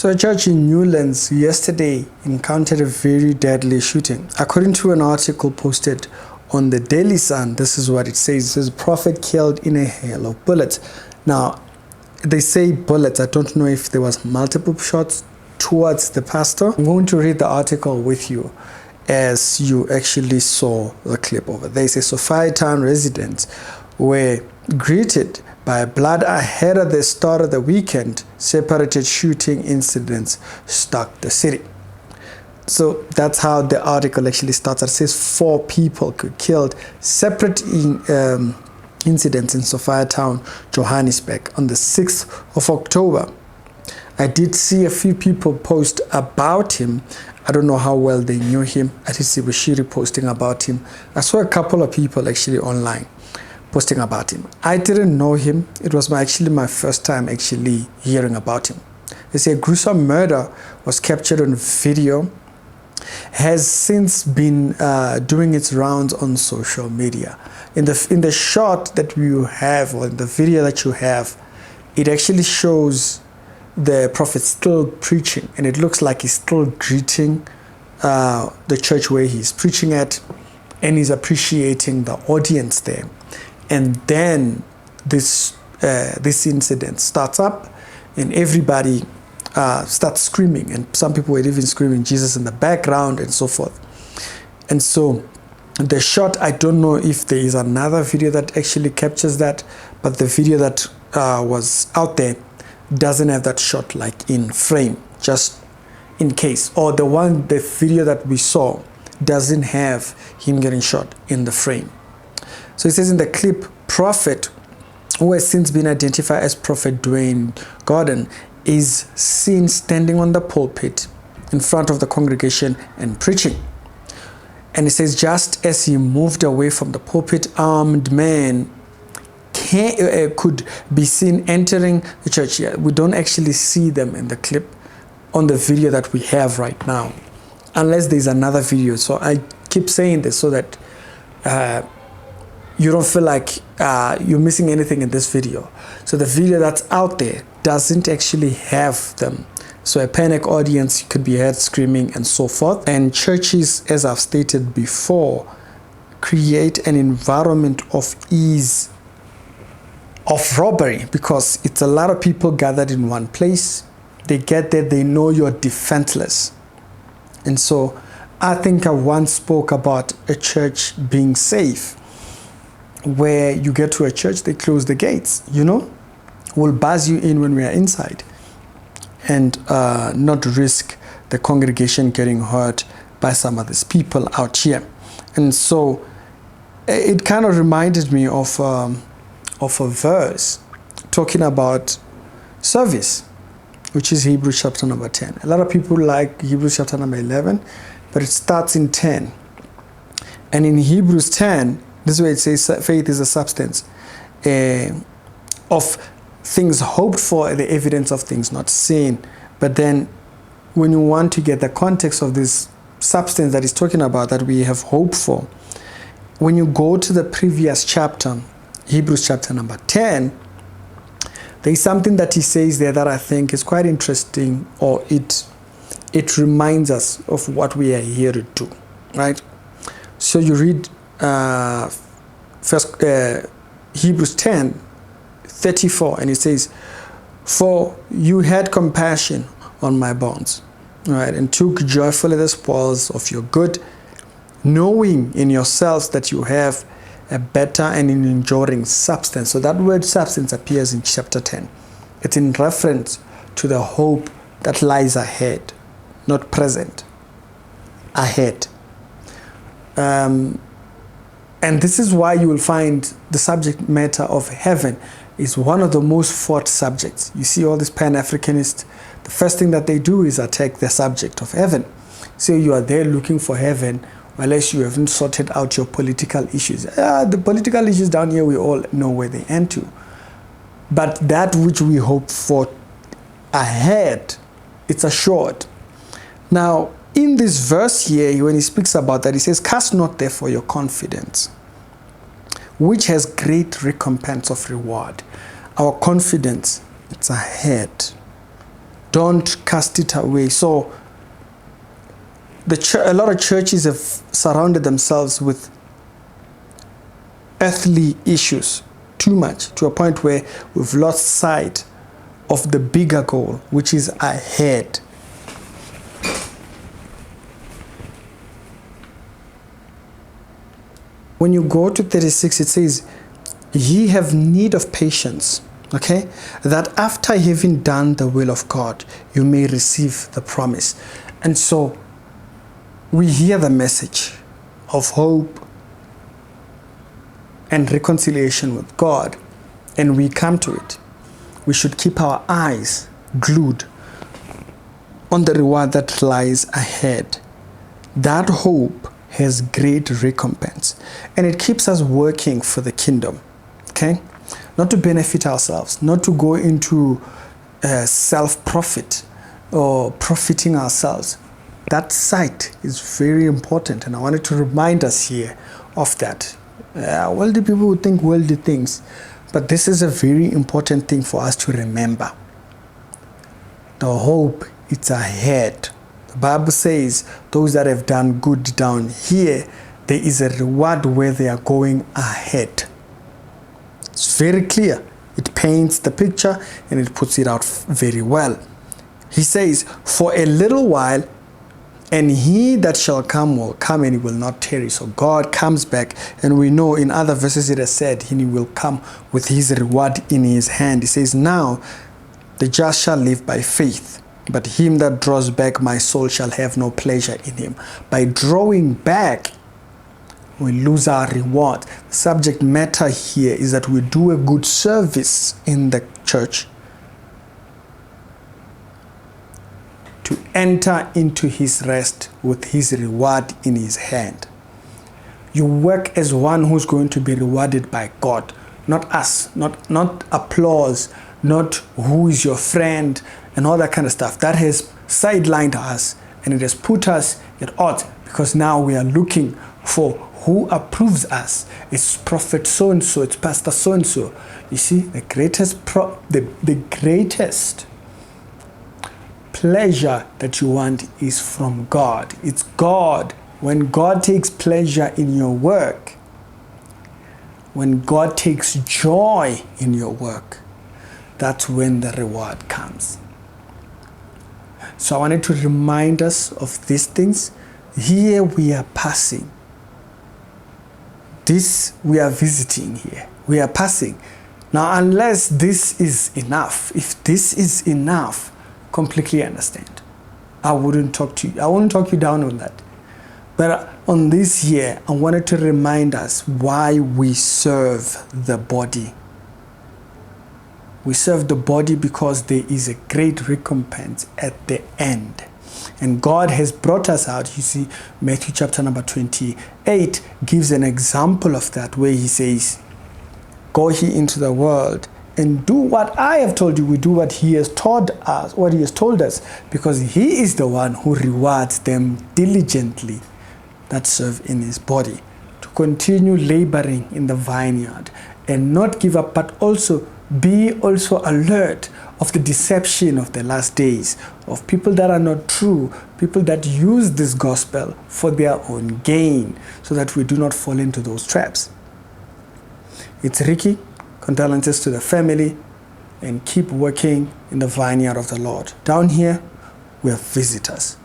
So a church in Newlands yesterday encountered a very deadly shooting. According to an article posted on the Daily Sun, this is what it says. It says, prophet killed in a hail of bullets. Now, they say bullets. I don't know if there was multiple shots towards the pastor. I'm going to read the article with you as you actually saw the clip over there. It says, Sophia Town residents were greeted by blood ahead of the start of the weekend. Separated shooting incidents struck the city. So that's how the article actually starts. It says 4 people killed. Separate incidents in Sophia Town, Johannesburg on the 6th of October. I did see a few people post about him. I don't know how well they knew him. I did see Bashiri posting about him. I saw a couple of people actually online posting about him. I didn't know him. It was actually my first time actually hearing about him. They say a gruesome murder was captured on video, has since been doing its rounds on social media. In the shot that you have, or in the video that you have, it actually shows the prophet still preaching, and it looks like he's still greeting the church where he's preaching at, and he's appreciating the audience there. And then this incident starts up, and everybody starts screaming, and some people were even screaming Jesus in the background and so forth. And so the shot, I don't know if there is another video that actually captures that, but the video that was out there doesn't have that shot like in frame, just in case. Or the video that we saw doesn't have him getting shot in the frame. So it says in the clip, prophet, who has since been identified as Prophet Dwayne Gordon, is seen standing on the pulpit in front of the congregation and preaching. And it says, just as he moved away from the pulpit, armed men could be seen entering the church. Here, we don't actually see them in the clip on the video that we have right now, unless there's another video. So I keep saying this so that you don't feel like you're missing anything in this video. So the video that's out there doesn't actually have them. So a panic audience could be heard screaming and so forth. And churches, as I've stated before, create an environment of ease of robbery, because it's a lot of people gathered in one place. They get there, they know you're defenseless. And so I think I once spoke about a church being safe, where you get to a church, they close the gates, we'll buzz you in when we are inside, and not risk the congregation getting hurt by some of these people out here. And so it kind of reminded me of a verse talking about service, which is Hebrews chapter number 10. A lot of people like Hebrews chapter number 11, but it starts in 10. And in Hebrews 10, this is where it says faith is a substance of things hoped for, the evidence of things not seen. But then when you want to get the context of this substance that he's talking about, that we have hope for, when you go to the previous chapter, Hebrews chapter number 10, there is something that he says there that I think is quite interesting, or it reminds us of what we are here to do, right? So you read Hebrews 10:34, and it says, for you had compassion on my bonds, right, and took joyfully the spoils of your good, knowing in yourselves that you have a better and an enduring substance. So that word substance appears in chapter 10. It's in reference to the hope that lies ahead, not present, ahead. And this is why you will find the subject matter of heaven is one of the most fought subjects. You see all these Pan-Africanists, the first thing that they do is attack the subject of heaven. So you are there looking for heaven, unless you haven't sorted out your political issues. The political issues down here, we all know where they end to. But that which we hope for ahead, it's assured. Now, in this verse here, when he speaks about that, he says, cast not therefore your confidence, which has great recompense of reward. Our confidence, it's ahead. Don't cast it away. So a lot of churches have surrounded themselves with earthly issues too much, to a point where we've lost sight of the bigger goal, which is ahead. When you go to 36, it says, ye have need of patience, okay? That after having done the will of God, you may receive the promise. And so we hear the message of hope and reconciliation with God, and we come to it. We should keep our eyes glued on the reward that lies ahead. That hope has great recompense, and it keeps us working for the kingdom, okay? Not to benefit ourselves, not to go into self-profit or profiting ourselves. That sight is very important, and I wanted to remind us here of that. Worldly people would think worldly things, but this is a very important thing for us to remember. The hope, it's ahead. The Bible says those that have done good down here, there is a reward where they are going ahead. It's very clear. It paints the picture and it puts it out very well. He says, for a little while, and he that shall come will come, and he will not tarry. So God comes back, and we know in other verses it has said he will come with his reward in his hand. He says, now the just shall live by faith, but him that draws back my soul shall have no pleasure in him. By drawing back, we lose our reward. The subject matter here is that we do a good service in the church to enter into his rest with his reward in his hand. You work as one who's going to be rewarded by God, not us, not applause, not who is your friend and all that kind of stuff. That has sidelined us, and it has put us at odds, because now we are looking for who approves us. It's prophet so-and-so, it's pastor so-and-so. You see, the greatest pleasure that you want is from God. It's God. When God takes pleasure in your work, when God takes joy in your work, that's when the reward comes. So I wanted to remind us of these things. Here we are passing. This we are visiting here. We are passing. Now, unless this is enough, if this is enough, completely understand. I wouldn't talk you down on that. But on this year, I wanted to remind us why we serve the body. We serve the body because there is a great recompense at the end. And God has brought us out. You see, Matthew chapter number 28 gives an example of that, where he says, go ye into the world and do what I have told you. We do what he has taught us, what he has told us, because he is the one who rewards them diligently that serve in his body, to continue laboring in the vineyard and not give up, but also be also alert of the deception of the last days, of people that are not true, people that use this gospel for their own gain, so that we do not fall into those traps. It's Ricky. Condolences to the family, and keep working in the vineyard of the Lord. Down here, we are visitors.